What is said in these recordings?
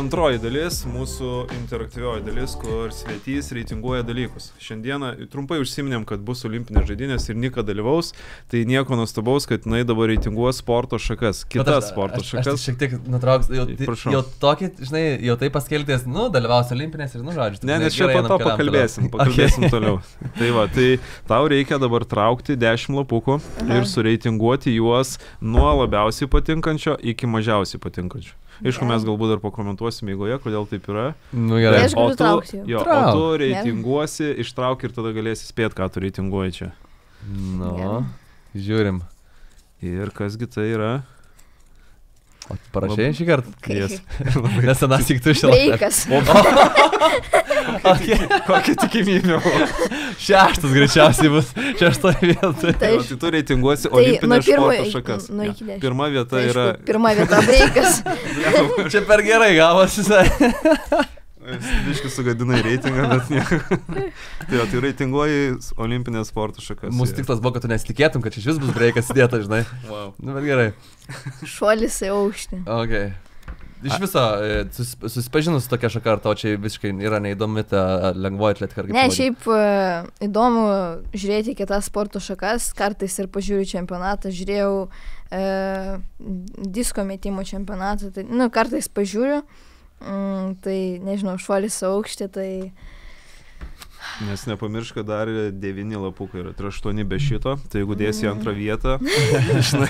antroji dalis, mūsų interaktyvioji dalis, kur Svetys reitinguoja dalykus. Šiandieną trumpai užsiminėm, kad bus olimpinės žaidynės ir Nika dalyvaus, tai nieko nuostabaus, kad jinai dabar reitinguos sporto šakas, kitas sporto šakas. Aš šiek tiek nutrauks, jau tokį, žinai, jau tai paskelbės, dalyvaus olimpinės ir, žodžiu. Ne, nes čia po to pakalbėsim toliau. Tai va, tai tau reikia dabar traukti 10 lapukų ir sureitinguoti juos nuo labiausiai patinkančio iki mažiausiai patinkančio. Aišku, mes galbūt dar pakomentuosim eigoje, kodėl taip yra. Nu gerai. O tu reitinguosi, ištrauk ir tada galėsi spėti, ką tu reitinguoji čia. Žiūrim. Ir kasgi tai yra? O tu parašėjai šį kartą? Yes. Nes anas tik tu šilą. Breikas. Kokia tikimybė? Šeštas greičiausiai bus. Šeštoje vietoje. Tai tu reitinguosi olimpinės sporto šakas. Pirma vieta yra... Pirma vieta breikas. Čia per gerai gavosi. Biškai sugadinai reitingą, bet nieko. Tai reitinguoji olimpinės sporto šakas. Mūsų tikslas buvo, kad tu nesitikėtum, kad čia iš vis bus breikas įdėta, žinai. Wow. Bet gerai. Šuolis į aukštį. Ok. Iš viso, susipažinus tokia šaka, ar tau čia visiškai yra neįdomi ta lengvoji atletika? Ne, šiaip įdomu žiūrėti kitas sporto šakas, kartais ir pažiūriu čempionatą, žiūrėjau disko metimo čempionatą, tai, kartais pažiūriu. Tai nežinau, šuolis aukštį, tai... Nes nepamiršk, kad dar 9 lapukai yra, tai 8 be šito, tai jeigu dėsi antrą vietą, žinai,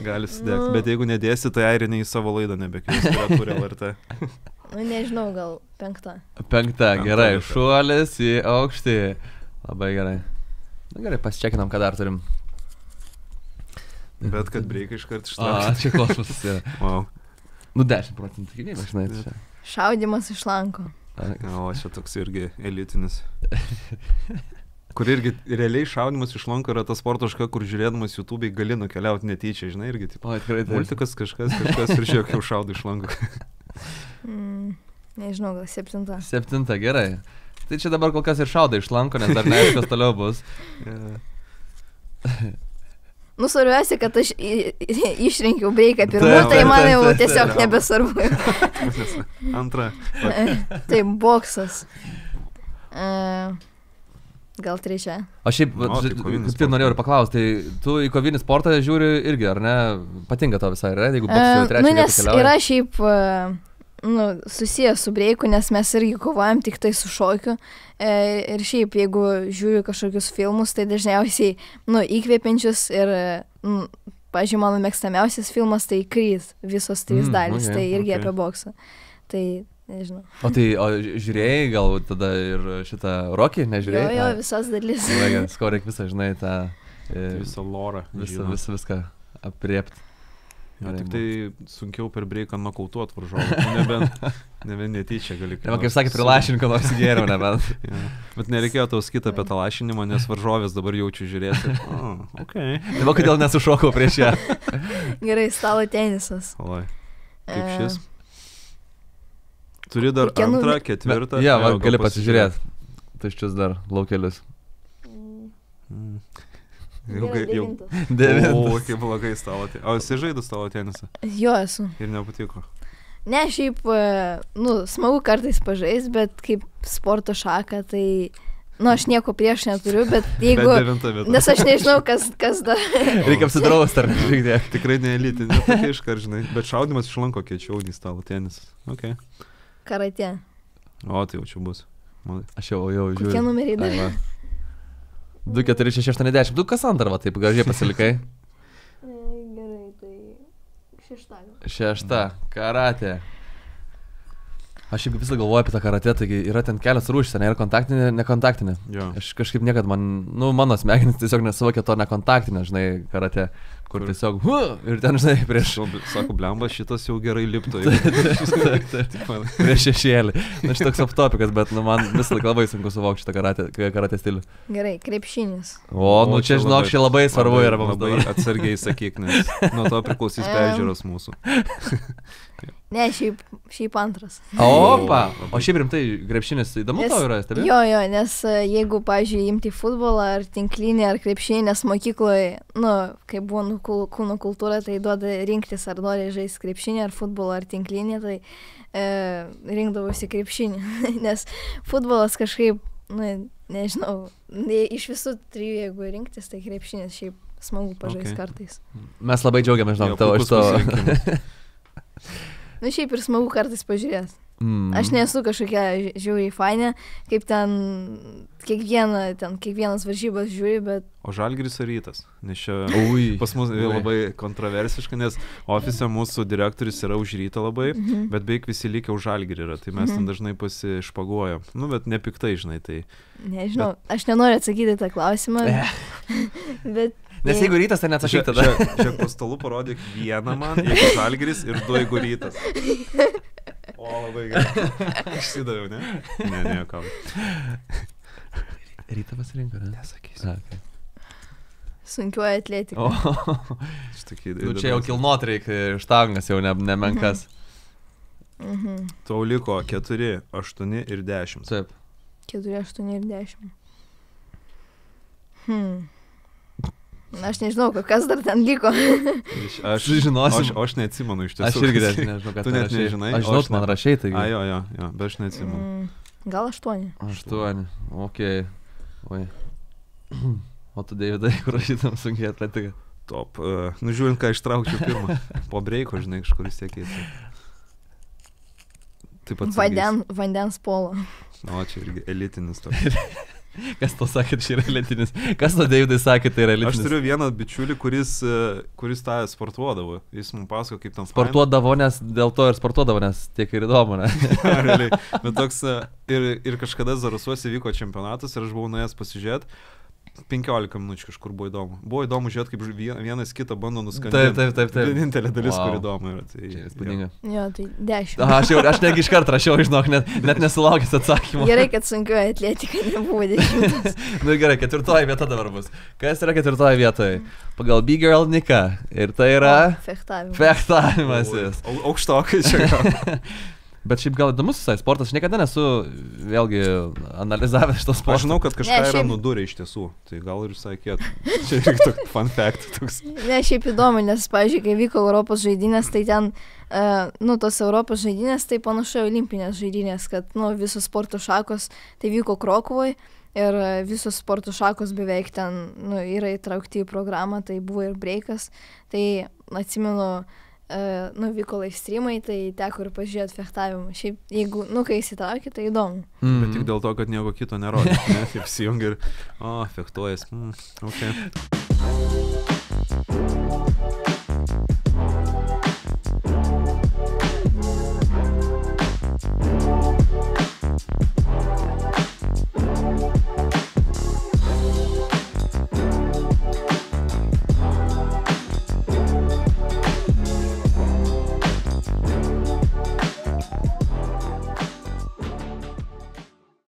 gali sudegti, bet jeigu nedėsi, tai airinė į savo laidą nebekvies, kurią turi LRT. Nežinau, gal 5. 5, gerai, šuolis į aukštį, labai gerai. Gerai, pasičekinam, ką dar turim. Bet kad breikai iškart ištraukti. Čia kosmosas yra. Wow. 10% tikimybė, žinai. Šaudymas iš lanko. O, čia toks irgi elitinis. Kur irgi realiai šaudymas iš lanko yra ta sporto šaka, kur žiūrėdamas YouTube'ai gali nukeliauti netyčia, žinai, irgi taip. Multikas kažkas ir žiūrėk, jau šaudo iš lanko. Nežinau, gal 7. 7, gerai. Tai čia dabar kol kas ir šaudo iš lanko, nes dar neaišku, kas toliau bus. Svarbiausia, kad aš išrinkiau breiką pirmą, tai man jau tiesiog nebesvarbu. Antra. Tai boksas. Gal 3. O šiaip, tai norėjau ir paklausti, tai tu į kovinį sportą žiūri irgi, ar ne? Patinka to visai, ar ne? Jeigu boksas jau 3 vietą keliauja. Yra šiaip susijęs su breiku, nes mes irgi kovojam tik tai su šokiu. Ir šiaip, jeigu žiūriu kažkokius filmus, tai dažniausiai, įkvėpiančius ir, pavyzdžiui, mano mėgstamiausias filmas, tai Creed, visos 3 dalys, tai irgi apie boksą. Tai, nežinau. O žiūrėjai gal tada ir šitą Rocky, nežiūrėjai? Jo, visas dalis. Sko reikia visą, žinai, tą... Visą lorą. Viską apriepti. Tik tai sunkiau per breiką nokautuot varžovą. Nebent netyčia gali. Kaip sakė, prilašinko nors geriau, nebent. Bet nereikėjo tau skita apie tą lašinimą, nes varžovės dabar jaučiu žiūrėti. Okay. Tai va, kodėl nesušokau prieš ją. Gerai, stalo tenisas. Oi. Kaip šis? Turi dar antrą, 4. Ja, gali pasižiūrėti. Taščius dar laukelius. Jau 9. O, kaip blogai stalo tenisą. O esi žaidus stalo tenisą? Jo, esu. Ir nepatiko? Ne, šiaip, smagu kartais pažais, bet kaip sporto šaka, tai, aš nieko prieš neturiu, bet jeigu... Nes aš nežinau, kas dar... Reikia apsidrausti, ar šiek tiek. Tikrai ne elitinė, tokia iškart, žinai. Bet šaudimas iš lanko kiečiau nei stalo tenisas. Ok. Karatė. O, tai jau čia bus. Aš jau žiūriu. Kokie numeriai dar? 2, 4, 6, 8, 10. Tu kas antrą, taip gražiai pasilikai? Gerai, tai 6. 6. Karatė. Aš šiaip visą galvoju apie tą karatė, taigi yra ten kelias rūšis, yra kontaktinė, nekontaktinė. Aš kažkaip niekad mano smegenis tiesiog nesuvokia to nekontaktinė, žinai, karatė. Kur tiesiog, ir ten, žinai, prieš... Sako, blemba, šitas jau gerai lipto. Prieš šešėlį. Na, šitoks off-topikas, bet man visą laiką labai sunku suvokti šitą karatė stilių. Gerai, krepšinis. O, čia žinok, čia labai svarbu yra mums dabar. Labai atsargiai sakyk, nes nuo to priklausys peržiūros mūsų. Ne, šiaip antras. Opa! O šiaip rimtai, krepšinis įdomu tau yra, stebi? Jo, nes jeigu, pavyzdžiui, imti futbolą ar tinklinį ar krepšinį, nes mokykloje, kai buvo kūno kultūrą, tai duoda rinktis, ar nori žaisti krepšinį, ar futbolą, ar tinklinį, tai rinkdavausi krepšinį, nes futbolas kažkaip, nežinau, iš visų trijų, jeigu rinktis, tai krepšinis šiaip smagu pažaisti kartais. Mes labai džiaugiamės, žinau, tavo iš to. Šiaip ir smagu kartais pažiūrėti. Aš nesu kažkokia žiūri fainė, kaip ten kiekvienas varžybas žiūri, bet... O Žalgiris ar Rytas? Nes čia pas mus labai kontroversiška, nes ofise mūsų direktorius yra už Rytą labai, bet beveik visi likę už Žalgirį yra, tai mes ten dažnai pasišpaguojam. Bet nepiktai, žinai, tai... Nežinau, aš nenoriu atsakyti tą klausimą, bet... Nes jeigu Rytas, tai neatsakyk tada. Čia po stalu parodyk vieną man, jeigu Žalgiris ir du, jeigu Rytas. O, labai gerai. Išsidaviau, ne? Ne, ką. Rytą pasirinko, ne? Nesakysiu. Sunkioji atletika. Čia jau kilnot reikia, štangas jau nemenkas. Tau liko 4, 8 ir 10. Taip. 4, 8 ir 10. Aš nežinau, kas dar ten liko. Aš žinosiu. Aš neatsimenu iš tiesų. Aš irgi nežinau, kad tu net nežinai. Aš žinau, man rašai, tai... Jo, bet aš neatsimenu. Gal 8. 8, okei. Oi. O tu, Davidai, kur rašytam sunkiai atletiką? Top. Žiūrint, ką ištraukčiau pirmą. Po breiko, žinai, kažkur vis tiek eisi. Taip pat vandens polo. O, čia irgi elitinis toks. Kas to sakė, čia yra elitinis? Kas to, Davidai, sakė, tai yra elitinis? Aš turiu vieną bičiulį, kuris tą sportuodavo. Jis mums pasako, kaip ten sportuodavo, nes dėl to ir sportuodavo, nes tiek ir įdomu, ne? Realiai. Bet toks ir kažkada Zarasuose vyko čempionatas ir aš buvau nuėjęs pasižiūrėti. 15 minučių kažkur buvo įdomu. Buvo įdomu žiūrėti, kaip vienas kitą bando nuskambėti. Taip. Vienintelė dalis, kur įdomu yra. Tai įspūdinga. Jo, tai 10. Aš negi iškart rašiau, žinok, net nesulaukęs atsakymą. Gerai, kad sunkioji atletika nebuvo 10. Gerai, 4 vieta dabar bus. Kas yra 4 vietoje? Pagal B-Girl Nika. Ir tai yra... Fechtavimasis. Aukštokai čia. Bet šiaip gal įdomus visai sportas, aš niekada nesu vėlgi analizavęs šitą sportą. Aš žinau, kad kažką yra nudurę iš tiesų, tai gal ir visai kiet. Čia yra toks fun fact. Ne, šiaip įdomu, nes, pavyzdžiui, kai vyko Europos žaidynės, tai ten, tos Europos žaidynės, tai panašiai olimpinės žaidynės, kad, visos sporto šakos, tai vyko Krokuvoje ir visos sporto šakos beveik ten, yra įtraukti į programą, tai buvo ir breikas, tai atsimenu, vyko live streamai, tai teko ir pažiūrėti fechtavimą. Šiaip, jeigu, kai įsitraukia, tai įdomu. Bet tik dėl to, kad nieko kito nerodė. Taip įsijungi ir, fechtuojas. Okay.